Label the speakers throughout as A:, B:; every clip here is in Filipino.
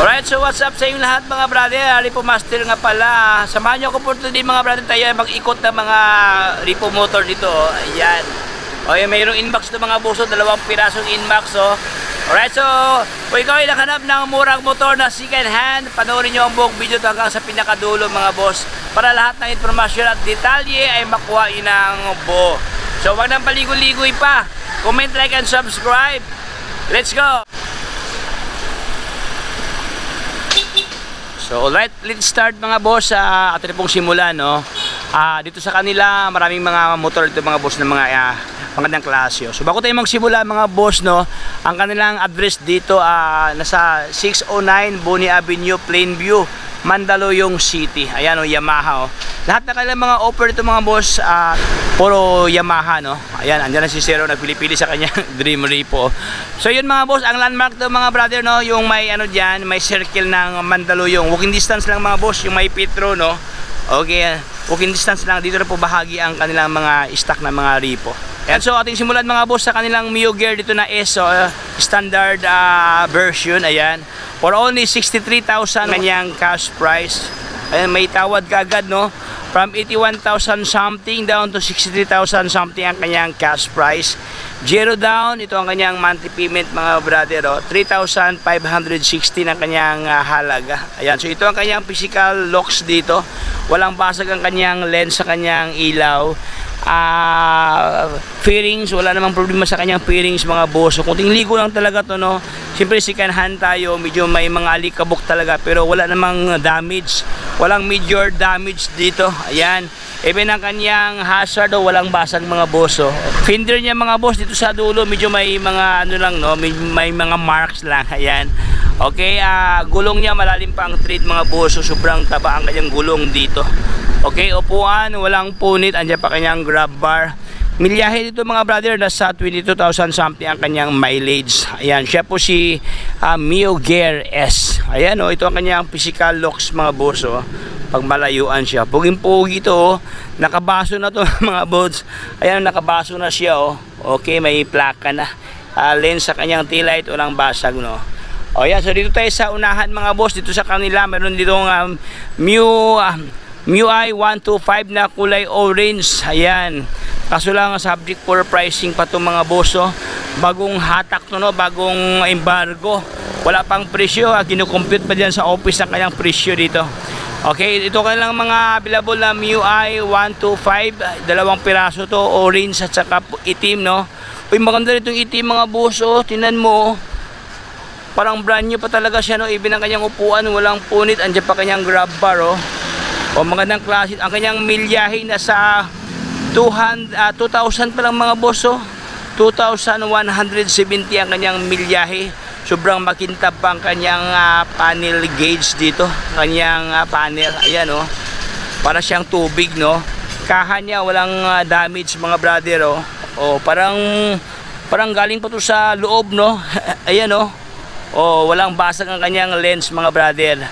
A: Alright, so what's up sa inyong lahat mga brother? Repo Master nga pala. Samahan nyo ako po today mga brother, tayo mag-ikot ng mga repo motor dito. Ayan. O yan, mayroong inbox na mga buso, 2 pirasong inbox. Alright, so kung ikaw ay nakahanap ng murang motor na second hand, panoorin nyo ang buong video hanggang sa pinakadulo mga boss, para lahat ng informasyon at detalye ay makuha ng buo. So wag nang paligoy-ligoy pa. Comment, like, and subscribe. Let's go! So alright, let's start mga boss. Atin pong simula, no? Dito sa kanila maraming mga motor dito mga boss na mga magandang klase. So bago tayo magsimula mga boss, no, ang kanilang address dito nasa 609 Bonnie Avenue, Plainview, Mandaluyong City. Ayan, Yamaha. Lahat na kanilang mga offer dito mga boss, puro Yamaha, no. Ayan, andyan na si Zero nagpili-pili sa kanyang Dream Repo. So yun mga boss, ang landmark to mga brother, no, yung may diyan, may circle ng Mandaluyong. Walking distance lang mga boss, yung may Petro, no. Okay, walking distance lang, dito na po bahagi ang kanilang mga stock na mga repo. And so ating simulan mga boss sa kanilang Mio Gear dito na S, standard version. Ayan, for only 63,000 kanyang cash price. Ayan, may tawad kaagad, no, from 81,000 something down to 63,000 something ang kanyang cash price. Zero down, ito ang kanyang monthly payment mga brother, 3,560 ang kanyang halaga. Ayan, so ito ang kanyang physical locks dito. Walang basag ang kanyang lens sa kanyang ilaw. Fairings, wala namang problema sa kanyang fairings mga boss. So kunting ligo lang talaga to, no. Siyempre second hand tayo, medyo may mga alikabok talaga, pero wala namang damage. Walang major damage dito. Ayan. Even ang kanyang hazard, walang basag mga boss. Fender niya mga boss dito sa dulo, medyo may mga lang, no, may mga marks lang. Ayan. Okay, gulong niya malalim pa ang tread mga boss. Sobrang taba ang kanyang gulong dito. Okay, upuan, walang punit, andyan pa kanyang grab bar. Milyahe dito mga brother, nasa 22,000 something ang kanyang mileage. Ayan, siya po si Mio Gear S. Ayan, ito ang kanyang physical locks mga boss. Pag malayuan siya, puging-pugi ito, nakabaso na to mga boss. Ayan, nakabaso na siya. Okay, may plaka na. Lens sa kanyang taillight, walang basag, no. Ayan, so dito tayo sa unahan mga boss. Dito sa kanila meron dito MIUI 125 na kulay orange. Ayan, kaso lang subject for pricing pa to mga boss. Bagong hatak to, no, bagong embargo, wala pang presyo. Kinukompute pa dyan sa office ang kanyang presyo dito. Okay, ito kanilang mga available na MIUI 125, 2 piraso to, orange at saka itim, no. Uy, maganda rin itong itim mga boss. Tingnan mo, parang brand new pa talaga siya, no. Even ang kanyang upuan, walang punit, andyan pa kanyang grab bar, magandang klase. Ang kanyang milyahe nasa 2,000 pa lang mga boss. 2,170 ang kanyang milyahe. Sobrang makintab pa ang kanyang panel gauge dito, kanyang panel. Ayan, para siyang tubig, no. Kaha niya walang damage mga brother. Parang galing pa to sa loob, no. Ayan, walang basag ang kanyang lens mga brother.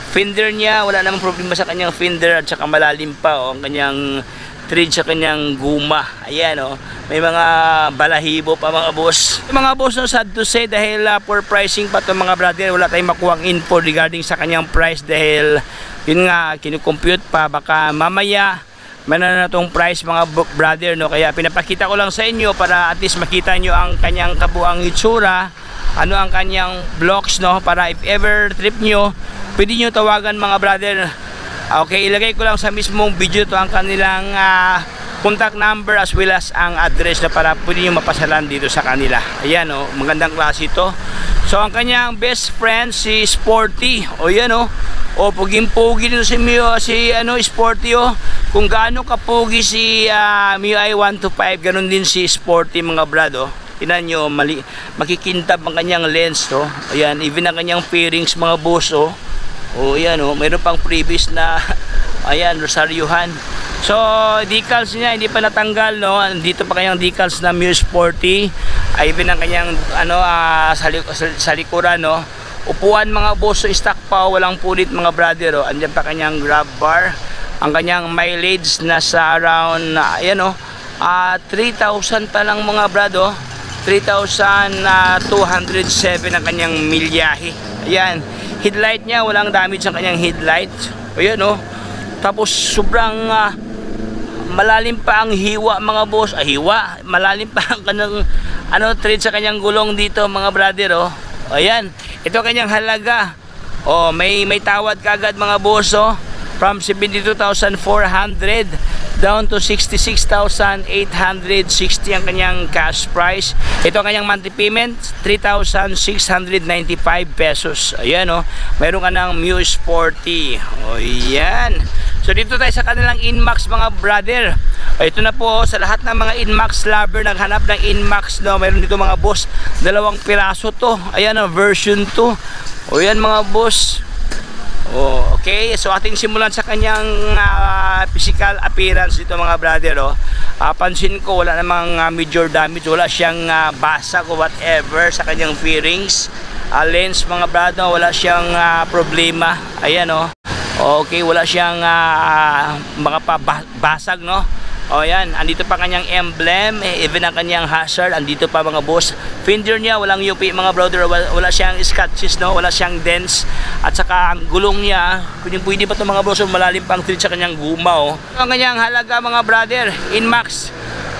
A: Fender niya, wala namang problema sa kanyang fender, at saka malalim pa ang kanyang tread sa kanyang guma. Ayan, may mga balahibo pa mga boss. Mga boss, sad to say, dahil for pricing pa to mga brother, wala tayong makuhang info regarding sa kanyang price, dahil yun nga, kinukompute pa, baka mamaya meron na itong price mga brother, no. Kaya pinapakita ko lang sa inyo para at least makita nyo ang kanyang kabuang itsura, ano ang kanyang blocks, no, para if ever trip nyo, pwede nyo tawagan mga brother. Okay, ilagay ko lang sa mismong video to ang kanilang contact number as well as ang address na para pwede nyo mapasalan dito sa kanila. Ayan, magandang klase ito. So ang kanyang best friend si Sporty. Yan, puging-pugi dito si Sporty. Kung gaano kapugi si MIUI 125, ganun din si Sporty mga brado. Tingnan nyo, makikintab ang kanyang lens, Ayan, even ang kanyang fairings mga boss. Ayan, mayroon pang previous na ayan, rosaryuhan. So decals niya hindi pa natanggal, no. Dito pa kanyang decals na Mio Sporty. Even ang kanyang sa likuran, no. Upuan mga boss, stock pa, walang punit mga brother. Andiyan pa kanyang grab bar. Ang kanyang mileage nasa around 3,000 pa lang mga brado. 3,207 ang kanyang milyahe. Ayan, headlight niya, walang damage ang kanyang headlight. Ayan oh. Tapos sobrang malalim pa ang hiwa mga boss. Hiwa, malalim pa ang kanyang thread sa kanyang gulong dito mga brother oh. Ayan, ito kanyang halaga. Oh, may tawad kagad mga boss oh. From 72,400 down to 66,860 ang kanyang cash price. Ito ang kanyang monthly payment, 3,695 pesos. Ayan oh. Mayroon ka ng Muse 40. O yan. So dito tayo sa kanilang Inmax mga brother. O, ito na po sa lahat ng mga Inmax lover naghanap ng Inmax no. Mayroon dito mga boss, 2 piraso to. Ayan oh, version 2. O yan mga boss. Oh, okay, so ating simulan sa kanyang physical appearance dito mga brother oh. Pansin ko wala namang major damage, wala siyang basag o whatever sa kanyang fairings. Lens mga brother, wala siyang problema. Ayan oh. Okay, wala siyang mga basag no. O yan, andito pa kanyang emblem, even ang kanyang hazard, andito pa mga boss. Fender niya, walang UP mga brother, wala siyang scratches no, wala siyang dents. At saka ang gulong niya, pwede pa ito mga boss, malalim pang thread sa kanyang guma oh. Ang kanyang halaga mga brother, Inmax.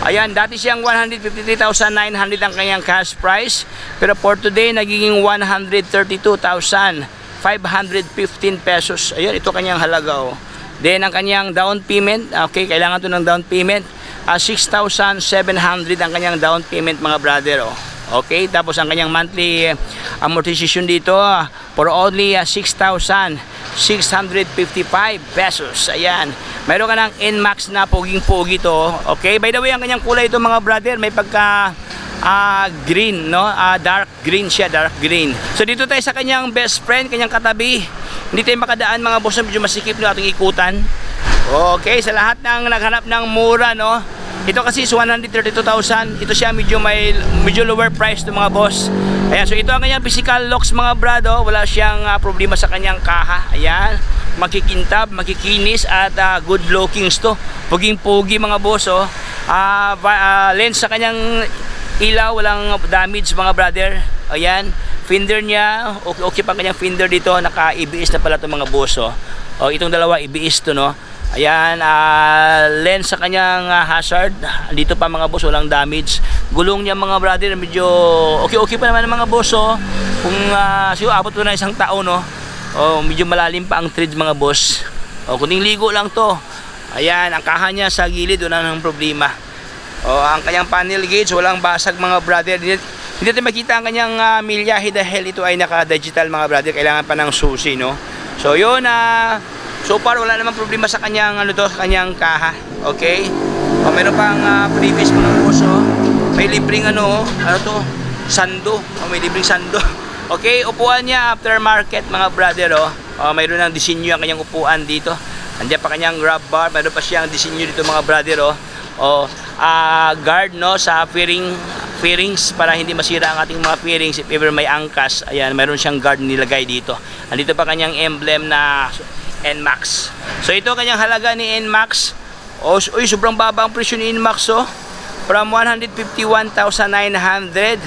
A: Ayan, dati siyang 153,900 ang kanyang cash price. Pero for today, nagiging 132,515 pesos. Ayan, ito kanyang halaga oh. Then ang kanyang down payment, okay, kailangan to ng down payment, 6,700 ang kanyang down payment mga brother oh. Okay, tapos ang kanyang monthly amortization dito for only 6,655 pesos. Ayan, mayroon ka ng Inmax na poging-pogi to. Okay, by the way, ang kanyang kulay ito mga brother, may pagka green no, dark green siya, dark green. So dito tayo sa kanyang best friend, kanyang katabi. Hindi tayo makadaan mga boss, medyo masikip no ating ikutan. Okay, sa lahat ng naghanap ng mura no, ito kasi is 132,000. Ito siya medyo lower price to mga boss. Ayan, so ito ang kanyang physical looks mga brado. Wala siyang problema sa kanyang kaha. Ayan, makikintab, makikinis at good looking to. Puging-pugi mga boss oh. Lens sa kanyang ilaw, walang damage mga brother. Ayan, fender niya, okay pa kanyang fender dito, naka EBS na pala ito mga boss oh. Itong dalawa EBS to no. Ayan, lens sa kanyang hazard, dito pa mga boss, walang damage. Gulong niya mga brother, medyo okay pa naman mga boss oh. Kung siguro abot ko na isang taon no. Medyo malalim pa ang thread mga boss. Kuning ligo lang to. Ayan, ang kaha niya sa gilid, wala nang problema. Ang kanyang panel gauge, walang basag mga brother. Hindi natin makita ang kanyang milyahe dahil ito ay naka-digital mga brother. Kailangan pa ng susi no. So yun, so far wala namang problema sa kanyang kanyang kaha. Okay, meron pang previous mga boss oh. May libreng sando. May libreng sando. Okay, upuan niya aftermarket mga brother oh. Mayroon ng disenyo ang kanyang upuan dito. Andiyan pa kanyang grab bar, mayroon pa siyang disenyo dito mga brother oh. Guard no sa fairings para hindi masira ang ating mga fairings if ever may angkas. Ayan, mayroon siyang guard nilagay dito. Andito pa kanyang emblem na Inmax. So ito kanyang halaga ni Inmax. Sobrang baba ang presyo ni Inmax oh. From 151,900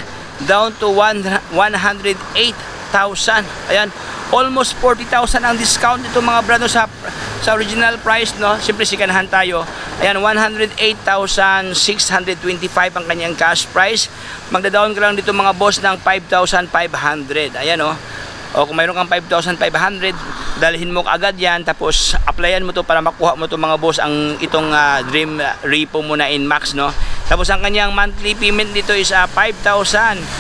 A: down to 108,000. Ayan, almost 40,000 ang discount ito mga brado sa original price no. Siyempre sikanahan tayo. Ayan, 108,625 ang kanyang cash price. Magda-down ka lang dito mga boss ng 5,500. Ayan oh. Kung mayroon kang 5,500, dalhin mo agad yan, tapos applyan mo to para makuha mo to mga boss ang itong dream repo mo na Inmax no. Tapos ang kanyang monthly payment dito is 5,427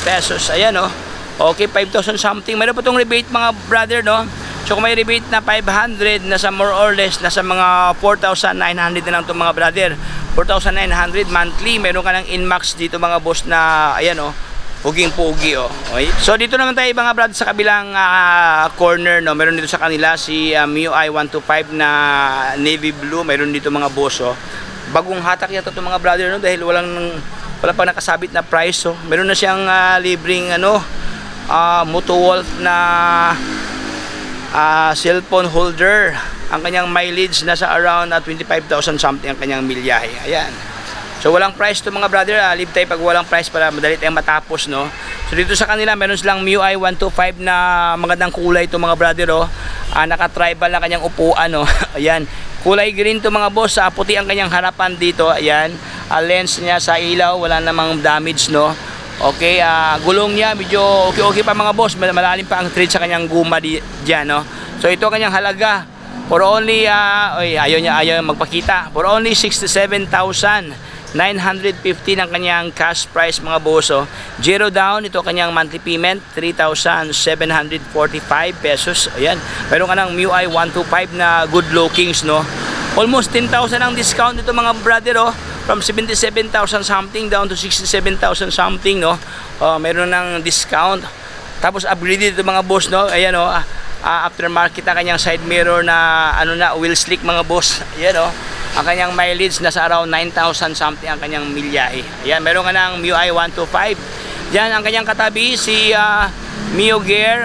A: pesos. Ayan oh. Okay, 5,000 something. Mayroon pa tong rebate mga brother no. So kung may rebate na 500, nasa more or less nasa mga 4,900 na lang itong mga brother. 4,900 monthly. Meron ka ng Inmax dito mga boss na ayan oh, puging-pugi oh. Okay. So dito naman tayo mga brother sa kabilang corner no. Meron dito sa kanila si MIUI 125 na navy blue. Meron dito mga boss oh. Bagong hatak yata itong mga brother no, dahil wala pa nakasabit na price oh. Meron na siyang libreng Motowolf na cellphone holder. Ang kanyang mileage nasa around 25,000 something ang kanyang milyahe. Ayan. So walang price to mga brother. Leave tayo pag walang price para madali tayong matapos no. So dito sa kanila meron silang MIUI 125 na magandang kulay ito mga brother, oh. Naka-tribal na kanyang upuan, oh. Ayan, kulay green to mga boss. Puti ang kanyang harapan dito. Ayan, lens niya sa ilaw, wala namang damage, no. Okay, gulong niya medyo okay pa mga boss. Malalim pa ang tread sa kanyang guma diyan, no. So ito kanyang halaga for only ayaw magpakita. For only 67,950 ng kanyang cash price mga boss, oh. Zero down. Ito kanyang monthly payment 3,745 pesos. Ayan, meron ka ng MIUI 125 na good lookings, no. Almost 10,000 ang discount dito mga brother, oh. From 77,000 something down to 67,000 something, no. Meron ng discount. Tapos upgraded ito mga boss, no. Ayan, oh. Aftermarket ang kanyang side mirror na wheel slick mga boss. Ayan, oh. Ang kanyang mileage nasa around 9,000 something ang kanyang milyahe. Ayan, meron ka ng MIUI 125. Diyan ang kanyang katabi si Mio Gear,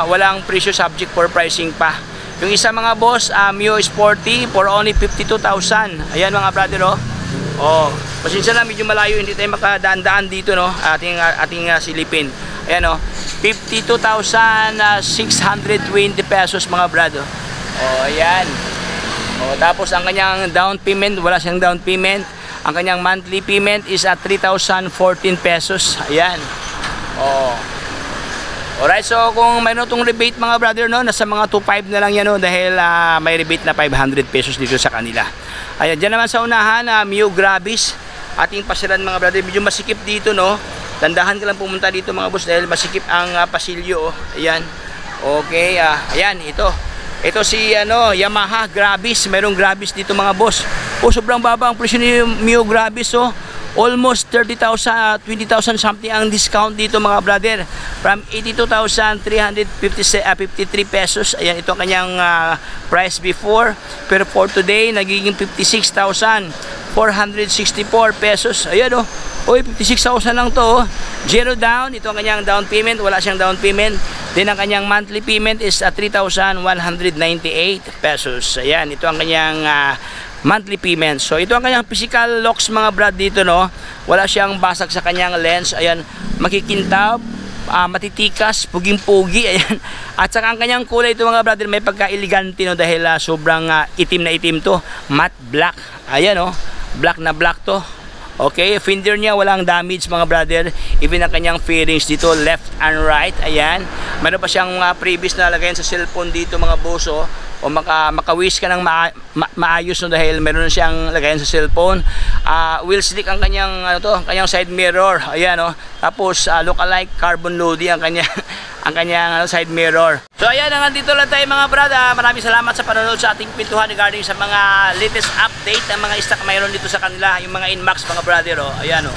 A: walang presyo, subject for pricing pa. Yung isa mga boss, Mio Sporty for only 52,000. Ayan mga brother, oh. Pasensya na, medyo malayo, hindi tayo makadaan-daan dito, no. Ating silipin. Ayan, oh. 52,620 pesos mga brother. Ayan. Tapos ang kanyang down payment, wala siyang down payment. Ang kanyang monthly payment is at 3,014 pesos. Ayan. Alright, so kung mayroon itong rebate mga brother, no, nasa mga 2.5 na lang yan, no, dahil may rebate na 500 pesos dito sa kanila. Ayan, dyan naman sa unahan, Mio Gravis, ating pasilan mga brother. Medyo masikip dito, no. Dandahan ka lang pumunta dito mga boss dahil masikip ang pasilyo, oh. Ayan. Okay, ayan, ito si Yamaha Gravis. Merong Gravis dito mga boss. Sobrang baba ang presyo ni Mio Gravis, oh. Almost 30,000, 20,000 something ang discount dito mga brother. From 82,353 pesos. Ayan, ito ang kanyang price before. Pero for today, nagiging 56,464 pesos. Ayan, oh. 56,000 lang to, oh. Zero down. Ito ang kanyang down payment. Wala siyang down payment. Then ang kanyang monthly payment is 3,198 pesos. Ayan, ito ang kanyang monthly payment. So ito ang kanyang physical locks mga brad dito, no. Wala siyang basag sa kanyang lens. Ayan, makikintab, matitikas, puging-pugi. Ayan. At saka ang kanyang kulay ito mga brother, may pagka-elegante, no, dahil sobrang itim na itim to. Matte black. Ayan, oh. Black na black to. Okay, fender niya walang damage mga brother. Even ang kanyang fairings dito, left and right. Ayan. Meron pa siyang previous na lagayan sa cellphone dito mga boss, oh. O makawis ka ng maayos, no, dahil meron na siyang lagayan sa cellphone. Wheel slick ang kanyang kanyang side mirror. Ayan, oh. Tapos look-alike carbon loading ang kanyang ang kanyang side mirror. So ayan, nandito lang tayo mga brada. Maraming salamat sa panonood sa ating pintuhan regarding sa mga latest update ng mga stock mayroon dito sa kanila, yung mga Inmax mga brother, oh. Ayan, oh.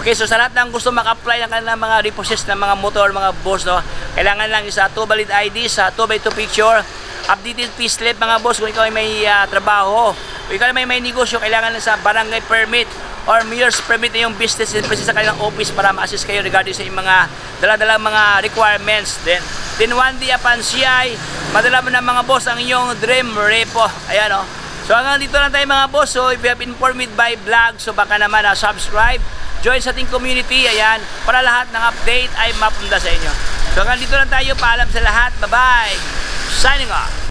A: Okay, so sa lahat ng gusto maka-apply ng kanilang mga repossess ng mga motor, mga boss, no, kailangan lang isa 2 valid ID, sa 2x2 picture, updated payslip mga boss kung ikaw ay may trabaho, kung ikaw ay may negosyo, kailangan lang sa barangay permit or mayor's permit na yung business and present sa kanilang office para ma-assist kayo regarding sa mga dala-dalang mga requirements. Then one day upon CI, madala mo na mga boss ang inyong dream repo. Ayan, oh. So hanggang dito lang tayo mga boss. So if you have been informed by vlog, so baka naman subscribe, join sa ating community, ayan, para lahat ng update ay mapunta sa inyo. So hanggang dito lang tayo, paalam sa lahat, bye bye, signing off.